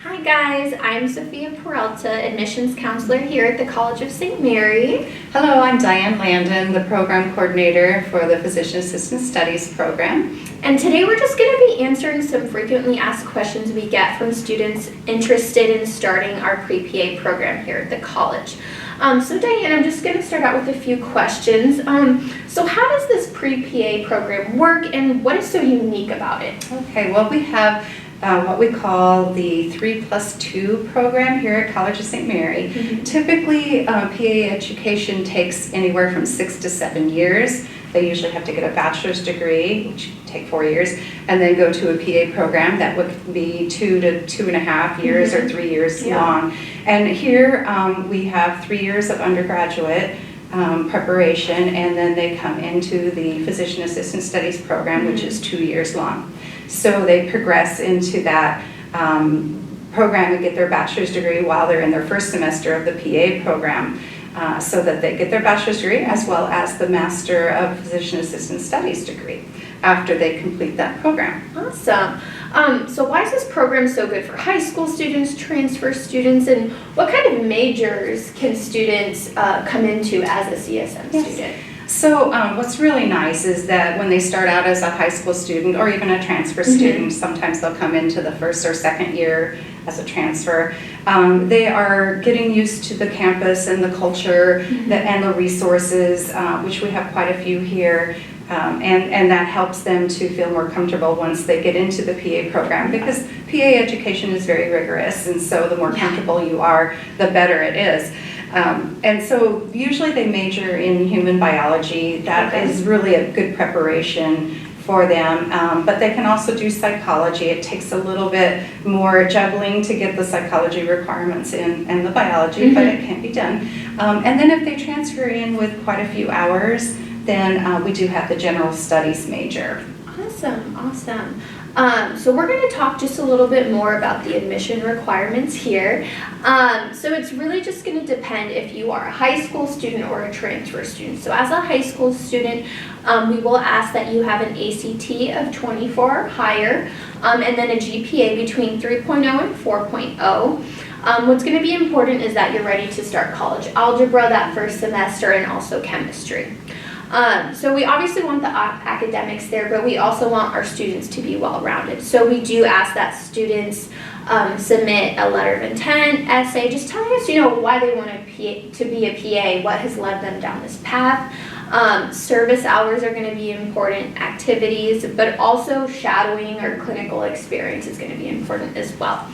Hi guys, I'm Sophia Peralta, admissions counselor here at the College of St. Mary. Hello, I'm Diane Landon, the program coordinator for the Physician Assistant Studies program. And today we're just going to be answering some frequently asked questions we get from students interested in starting our pre-PA program here at the college. So Diane, I'm just going to start out with a few questions. So how does this pre-PA program work and what is so unique about it? Okay, well we have what we call the 3+2 program here at College of St. Mary. Mm-hmm. Typically, PA education takes anywhere from 6 to 7 years. They usually have to get a bachelor's degree, which can take 4 years, and then go to a PA program that would be 2 to 2.5 years or 3 years long. And here we have 3 years of undergraduate preparation, and then they come into the Physician Assistant Studies program, which is 2 years long. So they progress into that program and get their bachelor's degree while they're in their first semester of the PA program, so that they get their bachelor's degree as well as the Master of Physician Assistant Studies degree after they complete that program. Awesome. So why is this program so good for high school students, transfer students, and what kind of majors can students come into as a CSM student? So what's really nice is that when they start out as a high school student or even a transfer student, sometimes they'll come into the first or second year as a transfer, they are getting used to the campus and the culture and the resources, which we have quite a few here. And that helps them to feel more comfortable once they get into the PA program, because PA education is very rigorous, and so the more comfortable you are, the better it is. And so usually they major in human biology. That is really a good preparation for them, but they can also do psychology. It takes a little bit more juggling to get the psychology requirements in and the biology, but it can be done. And then if they transfer in with quite a few hours, then we do have the general studies major. Awesome, awesome. So we're going to talk just a little bit more about the admission requirements here. So it's really just going to depend if you are a high school student or a transfer student. So as a high school student, we will ask that you have an ACT of 24 or higher, and then a GPA between 3.0 and 4.0. What's going to be important is that you're ready to start college algebra that first semester and also chemistry. So we obviously want the academics there, but we also want our students to be well-rounded. So we do ask that students submit a letter of intent, essay, just telling us, why they want to be a PA, what has led them down this path. Service hours are going to be important, activities, but also shadowing or clinical experience is going to be important as well.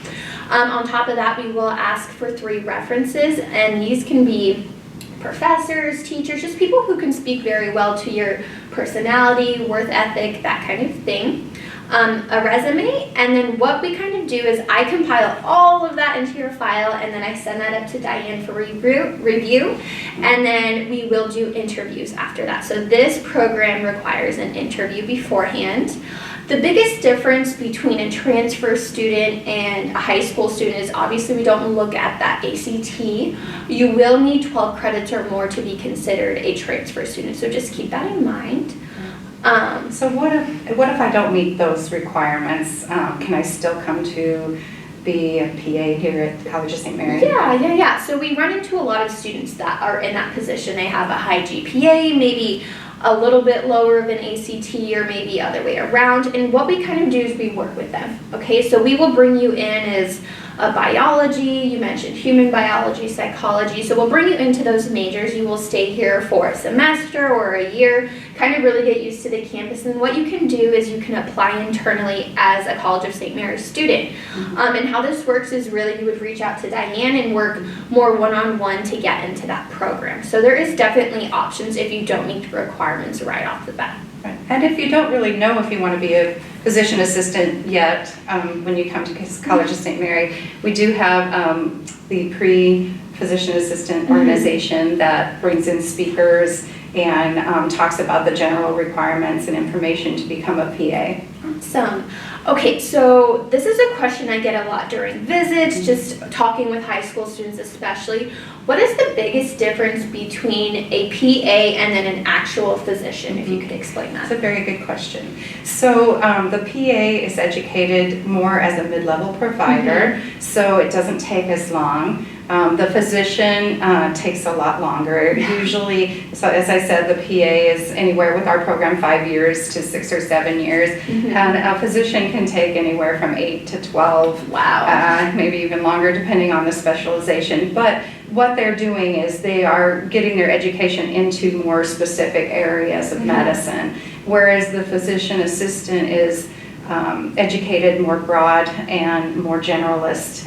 On top of that, we will ask for 3 references, and these can be professors, teachers, just people who can speak very well to your personality, work ethic, that kind of thing. A resume, and then what we kind of do is I compile all of that into your file, and then I send that up to Diane for review, and then we will do interviews after that. So this program requires an interview beforehand. The biggest difference between a transfer student and a high school student is obviously we don't look at that ACT. You will need 12 credits or more to be considered a transfer student, so just keep that in mind. So what if I don't meet those requirements? Can I still come to be a PA here at the College of St. Mary? Yeah. So we run into a lot of students that are in that position. They have a high GPA, maybe a little bit lower of an ACT, or maybe other way around. And what we kind of do is we work with them. Okay, so we will bring you in as a biology, you mentioned human biology, psychology, so we'll bring you into those majors. You will stay here for a semester or a year, kind of really get used to the campus, and what you can do is you can apply internally as a College of St. Mary student. And how this works is really you would reach out to Diane and work more one-on-one to get into that program. So there is definitely options if you don't meet the requirements right off the bat. Right. And if you don't really know if you want to be a physician assistant yet, when you come to College of St. Mary, we do have the pre-physician assistant organization that brings in speakers and talks about the general requirements and information to become a PA. Awesome. Okay, so this is a question I get a lot during visits, just talking with high school students especially. What is the biggest difference between a PA and then an actual physician, if you could explain That's that? a very good question. So the PA is educated more as a mid-level provider, so it doesn't take as long. The physician takes a lot longer. Usually, so as I said, the PA is anywhere with our program 5 years to 6 or 7 years, and a physician can take anywhere from 8 to 12. Wow. Maybe even longer depending on the specialization. But what they're doing is they are getting their education into more specific areas of medicine, whereas the physician assistant is educated more broad and more generalist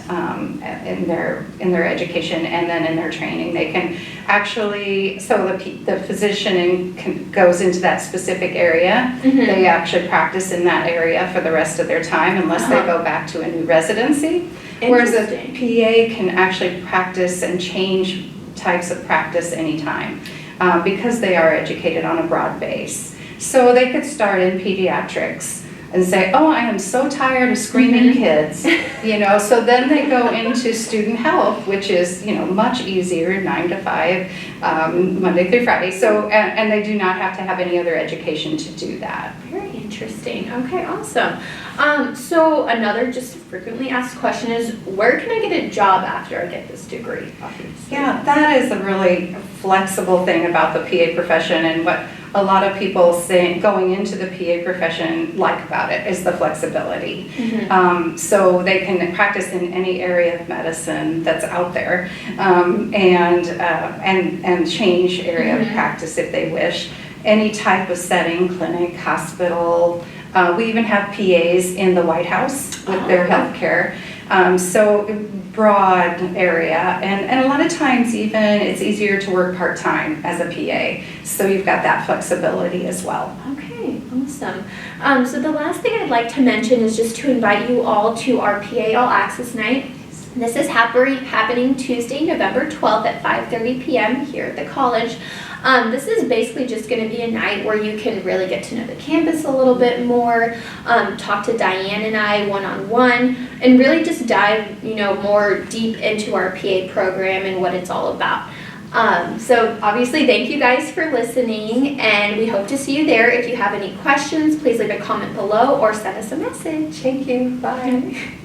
in their education, and then in their training they can actually, so the physician goes into that specific area. They actually practice in that area for the rest of their time unless they go back to a new residency, whereas a PA can actually practice and change types of practice anytime because they are educated on a broad base. So they could start in pediatrics and say, oh, I am so tired of screaming kids, so then they go into student health, which is, much easier, 9 to 5, Monday through Friday. So, and they do not have to have any other education to do that. Very interesting. Okay, awesome. So another just frequently asked question is, where can I get a job after I get this degree? Obviously. Yeah, that is a really flexible thing about the PA profession, and what a lot of people say going into the PA profession like about it is the flexibility. So they can practice in any area of medicine that's out there, and change area of practice if they wish. Any type of setting, clinic, hospital. We even have PAs in the White House with their health care. So broad area, and a lot of times even it's easier to work part-time as a PA, so you've got that flexibility as well. Okay, awesome. So the last thing I'd like to mention is just to invite you all to our PA All Access Night. This is happening Tuesday, November 12th at 5:30 p.m. here at the college. This is basically just going to be a night where you can really get to know the campus a little bit more, talk to Diane and I one-on-one, and really just dive, more deep into our PA program and what it's all about. So obviously, thank you guys for listening, and we hope to see you there. If you have any questions, please leave a comment below or send us a message. Thank you. Bye.